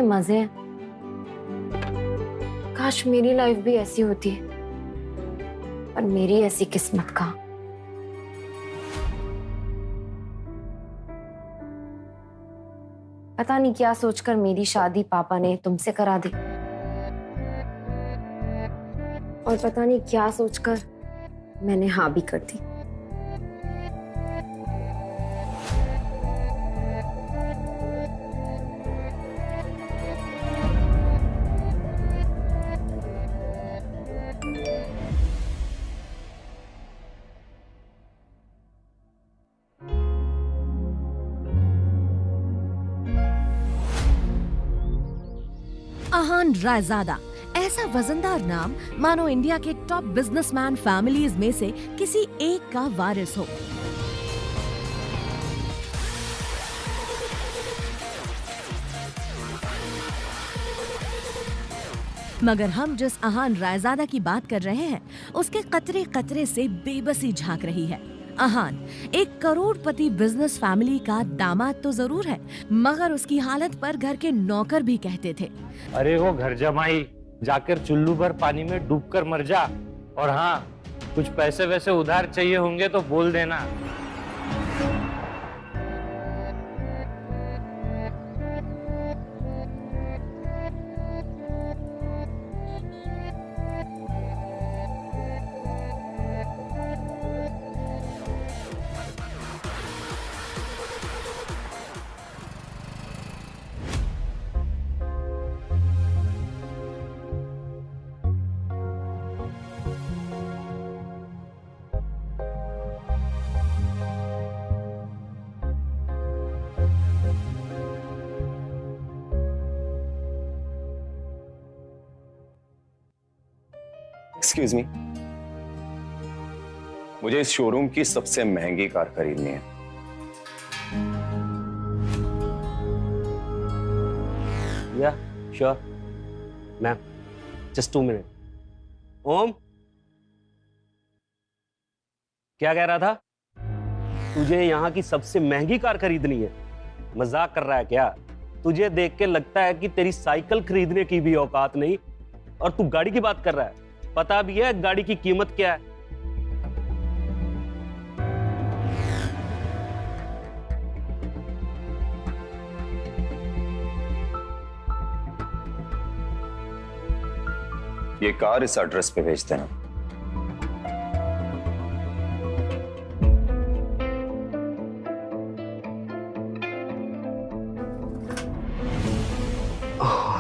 मजे हैं। काश मेरी लाइफ भी ऐसी होती, पर मेरी ऐसी किस्मत का। पता नहीं क्या सोचकर मेरी शादी पापा ने तुमसे करा दी, और पता नहीं क्या सोचकर मैंने हाँ भी कर दी। अहान रायजादा, ऐसा वजनदार नाम मानो इंडिया के टॉप बिजनेसमैन फैमिलीज में से किसी एक का वारिस हो। मगर हम जिस अहान रायजादा की बात कर रहे हैं, उसके कतरे कतरे से बेबसी झांक रही है। अहान एक करोड़पति बिजनेस फैमिली का दामाद तो जरूर है, मगर उसकी हालत पर घर के नौकर भी कहते थे, अरे वो घर जमाई, जाकर चुल्लू भर पानी में डूबकर मर जा। और हाँ, कुछ पैसे वैसे उधार चाहिए होंगे तो बोल देना। एक्सक्यूज मी, मुझे इस शोरूम की सबसे महंगी कार खरीदनी है। या श्योर मैम, जस्ट 2 मिनट। ओम, क्या कह रहा था? तुझे यहाँ की सबसे महंगी कार खरीदनी है? मजाक कर रहा है क्या? तुझे देख के लगता है कि तेरी साइकिल खरीदने की भी औकात नहीं, और तू गाड़ी की बात कर रहा है। पता भी है गाड़ी की कीमत क्या है? ये कार इस एड्रेस पे भेज देना।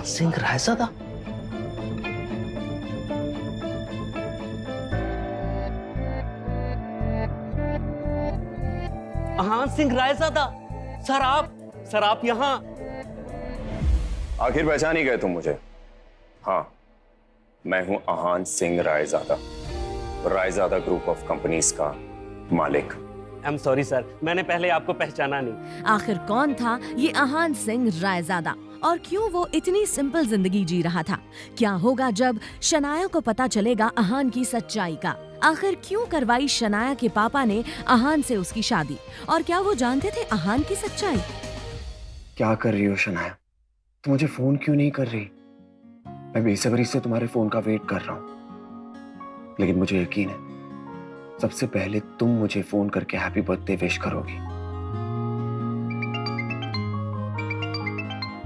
सिंह रायजादा? हाँ, सिंह रायजादा। सर आप यहाँ? आखिर पहचान ही गए तुम मुझे? हाँ, मैं हूं Ahaan Singh Raizada, Raizada group of companies का मालिक। आई एम सॉरी सर, मैंने पहले आपको पहचाना नहीं। आखिर कौन था ये अहान सिंह रायजादा, और क्यों वो इतनी सिंपल जिंदगी जी रहा था? क्या होगा जब शनाया को पता चलेगा अहान की सच्चाई का? आखिर क्यों करवाई शनाया के पापा ने अहान से उसकी शादी, और क्या वो जानते थे अहान की सच्चाई? क्या कर रही हो शनाया? तुम मुझे फोन क्यों नहीं कर रही? मैं बेसब्री से तुम्हारे फोन का वेट कर रहा हूं, लेकिन मुझे यकीन है सबसे पहले तुम मुझे फोन करके हैप्पी बर्थडे विश करोगी।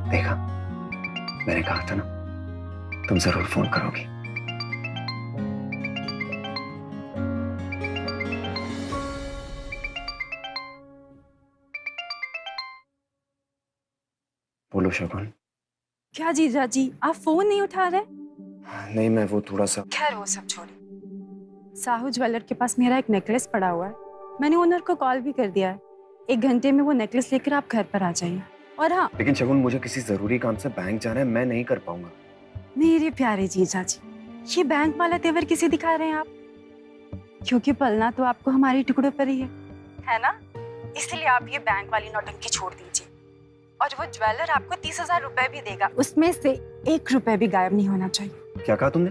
देखा, मैंने कहा था ना, तुम जरूर फोन करोगी। बोलो शगुन। क्या जीजा जी, आप फोन नहीं उठा रहे? नहीं, मैं वो थोड़ा सा। खैर वो सब छोड़िए। साहू ज्वेलर के पास मेरा एक नेकलेस पड़ा हुआ है, मैंने ओनर को कॉल भी कर दिया है। 1 घंटे में वो नेकलेस लेकर आप घर पर आ जाइए। और हाँ, लेकिन शगुन, मुझे किसी जरूरी काम से बैंक जाना है, मैं नहीं कर पाऊंगा। मेरे प्यारे जीजा जी, ये बैंक वाला तेवर किसे दिखा रहे हैं आप? क्योंकि पलना तो आपको हमारे टुकड़ों पर ही है ना? इसलिए आप ये बैंक वाली नौटंकी छोड़ दीजिए। और वो ज्वेलर आपको 30,000 रुपए भी देगा, उसमें से 1 रुपए भी गायब नहीं होना चाहिए। क्या कहा तुमने?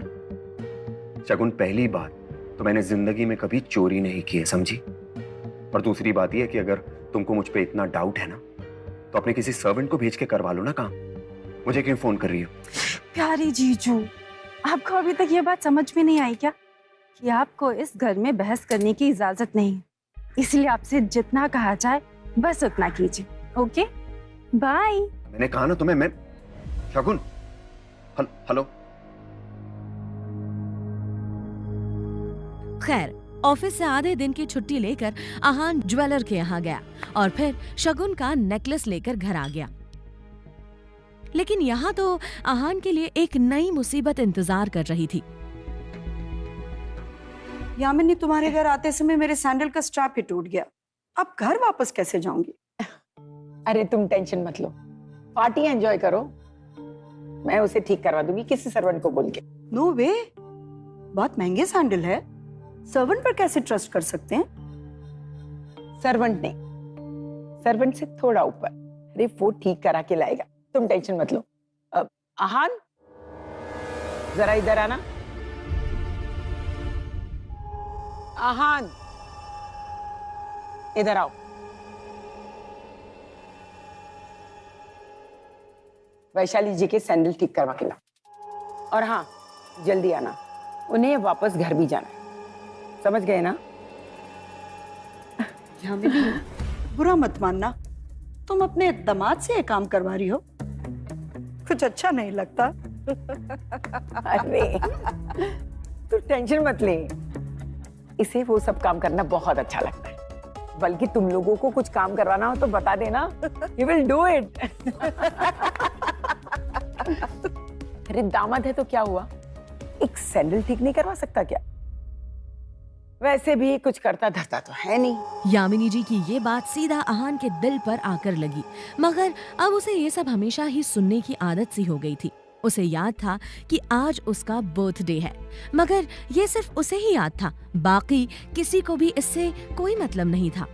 शगुन, पहली बात तो मैंने जिंदगी में कभी चोरी नहीं की है, समझी? और दूसरी बात यह है कि अगर तुमको मुझ पे इतना डाउट है ना, तो अपने किसी सर्वेंट को भेज के करवा लो ना काम। मुझे क्यों फोन कर रही हो? प्यारे जीजू, आपको अभी तक ये बात समझ में नहीं आई क्या कि आपको इस घर में बहस करने की इजाजत नहीं है, इसलिए आपसे जितना कहा जाए बस उतना कीजिए। Okay, bye. मैंने कहा ना तुम्हें। मैं शगुन, हेलो। खैर, ऑफिस से आधे दिन की छुट्टी लेकर आहान ज्वेलर के यहाँ गया और फिर शगुन का नेकलेस लेकर घर आ गया। लेकिन यहाँ तो आहान के लिए एक नई मुसीबत इंतजार कर रही थी। यामिनी, तुम्हारे घर आते समय मेरे सैंडल का स्ट्रैप ही टूट गया। अब घर वापस कैसे जाऊंगी? अरे तुम टेंशन मत लो, पार्टी एंजॉय करो, मैं उसे ठीक करवा दूंगी किसी सर्वेंट को बोल के। नो वे, बहुत महंगे सैंडल है, सर्वेंट पर कैसे ट्रस्ट कर सकते हैं? सर्वेंट नहीं, सर्वेंट से थोड़ा ऊपर। अरे वो ठीक करा के लाएगा, तुम टेंशन मत लो। आहान, जरा इधर आना। आहान, इधर आओ। वैशाली जी के सैंडल ठीक करवा के लाओ। और हाँ, जल्दी आना, उन्हें वापस घर भी जाना है, समझ गए ना? यामिनी, बुरा मत मानना, तुम अपने दामाद से ये काम करवा रही हो, कुछ अच्छा नहीं लगता। अरे तू टेंशन मत ले, इसे वो सब काम करना बहुत अच्छा लगता है। बल्कि तुम लोगों को कुछ काम करवाना हो तो बता देना, he will do it। अरे दामाद है तो क्या हुआ, एक सैंडल ठीक नहीं करवा सकता क्या? वैसे भी कुछ करता धरता तो है नहीं। यामिनी जी की ये बात सीधा आहान के दिल पर आकर लगी, मगर अब उसे ये सब हमेशा ही सुनने की आदत सी हो गई थी। उसे याद था कि आज उसका बर्थडे है, मगर ये सिर्फ उसे ही याद था, बाकी किसी को भी इससे कोई मतलब नहीं था।